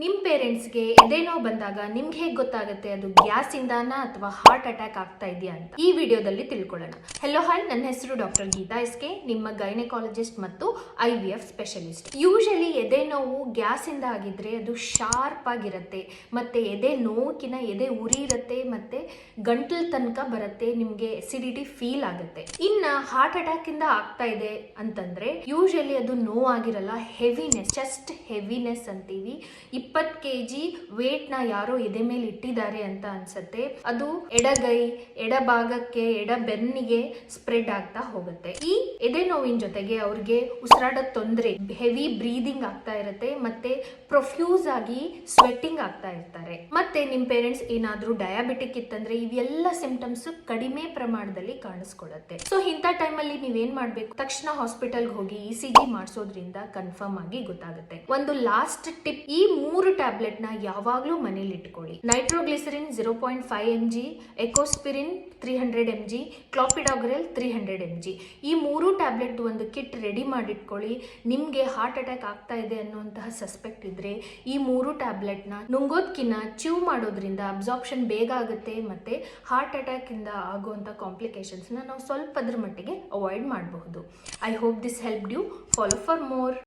ನಿಮ್ಮ ಪೇರೆಂಟ್ಸ್ಗೆ ಎದೆ ನೋವು ಬಂದಾಗ ನಿಮ್ಗೆ ಹೇಗೆ ಗೊತ್ತಾಗುತ್ತೆ ಅದು ಗ್ಯಾಸ್ ಇಂದಾನ ಅಥವಾ ಹಾರ್ಟ್ ಅಟ್ಯಾಕ್ ಆಗ್ತಾ ಇದೆಯಾ ಅಂತ ಈ ವಿಡಿಯೋದಲ್ಲಿ ತಿಳ್ಕೊಳ್ಳೋಣ. ಹೆಲೋ ಹಾಯ್, ನನ್ನ ಹೆಸರು ಡಾಕ್ಟರ್ ಗೀತಾ ಎಸ್ಕೆ, ನಿಮ್ಮ ಗೈನಕಾಲಜಿಸ್ಟ್ ಮತ್ತು IVF ಸ್ಪೆಷಲಿಸ್ಟ್. ಯೂಶಲಿ ಎದೆ ನೋವು ಗ್ಯಾಸ್ ಇಂದ ಆಗಿದ್ರೆ ಅದು ಶಾರ್ಪ್ ಆಗಿರುತ್ತೆ, ಮತ್ತೆ ಎದೆ ನೋವುಕಿನ ಎದೆ ಉರಿ ಇರುತ್ತೆ, ಮತ್ತೆ ಗಂಟಲ್ ತನಕ ಬರುತ್ತೆ, ನಿಮ್ಗೆ ಎಸಿಡಿಟಿ ಫೀಲ್ ಆಗುತ್ತೆ. ಇನ್ನ ಹಾರ್ಟ್ ಅಟ್ಯಾಕ್ ಇಂದ ಆಗ್ತಾ ಇದೆ ಅಂತಂದ್ರೆ ಯೂಶಲಿ ಅದು ನೋವಾಗಿರಲ್ಲ, ಹೆವಿನೆಸ್, ಚೆಸ್ಟ್ ಹೆವಿನೆಸ್ ಅಂತೀವಿ. 20 kg ವೇಟ್ ನ ಯಾರೋ ಎದೆ ಮೇಲೆ ಇಟ್ಟಿದ್ದಾರೆ ಅಂತ ಅನ್ಸುತ್ತೆ. ಅದು ಎಡಗೈ, ಎಡಭಾಗಕ್ಕೆ, ಎಡ ಬೆನ್ನಿಗೆ ಸ್ಪ್ರೆಡ್ ಆಗ್ತಾ ಹೋಗುತ್ತೆ. ಈ ಎದೆ ನೋವಿನ ಜೊತೆಗೆ ಅವ್ರಿಗೆ ಉಸಿರಾಡೋದ್ ತೊಂದರೆ, ಹೆವಿ ಬ್ರೀದಿಂಗ್ ಆಗ್ತಾ ಇರುತ್ತೆ, ಮತ್ತೆ ಪ್ರೊಫ್ಯೂಸ್ ಆಗಿ ಸ್ವೆಟ್ಟಿಂಗ್ ಆಗ್ತಾ ಇರ್ತಾರೆ. ಮತ್ತೆ ನಿಮ್ ಪೇರೆಂಟ್ಸ್ ಏನಾದ್ರೂ ಡಯಾಬಿಟಿಕ್ ಇತ್ತಂದ್ರೆ ಇವೆಲ್ಲ ಸಿಂಪ್ಟಮ್ಸ್ ಕಡಿಮೆ ಪ್ರಮಾಣದಲ್ಲಿ ಕಾಣಿಸ್ಕೊಳ್ಳುತ್ತೆ. ಸೊ ಇಂಥ ಟೈಮಲ್ಲಿ ನೀವೇನ್ ಮಾಡ್ಬೇಕು, ತಕ್ಷಣ ಹಾಸ್ಪಿಟಲ್ಗೆ ಹೋಗಿ ECG ಮಾಡಿಸೋದ್ರಿಂದ ಕನ್ಫರ್ಮ್ ಆಗಿ ಗೊತ್ತಾಗುತ್ತೆ. ಒಂದು ಲಾಸ್ಟ್ ಟಿಪ್, ಈ 3 ಟ್ಯಾಬ್ಲೆಟ್ ನ ಯಾವಾಗ್ಲೂ ಮನೇಲಿ ಇಟ್ಕೊಳ್ಳಿ. Nitroglycerine 0.5 mg, ಎಕೋಸ್ಪಿರಿನ್ 300 mg, ಕ್ಲಾಪಿಡಾಗ್ರೆಲ್ 300 mg. ಈ 3 ಟ್ಯಾಬ್ಲೆಟ್ ಒಂದು ಕಿಟ್ ರೆಡಿ ಮಾಡಿಟ್ಕೊಳ್ಳಿ. ನಿಮ್ಗೆ ಹಾರ್ಟ್ ಅಟ್ಯಾಕ್ ಆಗ್ತಾ ಇದೆ ಅನ್ನುವಂತಹ ಸಸ್ಪೆಕ್ಟ್ ಇದ್ರೆ ಈ 3 ಟ್ಯಾಬ್ಲೆಟ್ ನ ನುಂಗೋದ್ಕಿನ್ನ ಚ್ಯೂ ಮಾಡೋದ್ರಿಂದ ಅಬ್ಸಾರ್ಪ್ಷನ್ ಬೇಗ ಆಗುತ್ತೆ, ಮತ್ತೆ ಹಾರ್ಟ್ ಅಟ್ಯಾಕ್ ಇಂದ ಆಗುವಂತ ಕಾಂಪ್ಲಿಕೇಶನ್ಸ್ ನಾವು ಸ್ವಲ್ಪದ್ರ ಮಟ್ಟಿಗೆ ಅವಾಯ್ಡ್ ಮಾಡಬಹುದು. I hope this help you. Follow for more.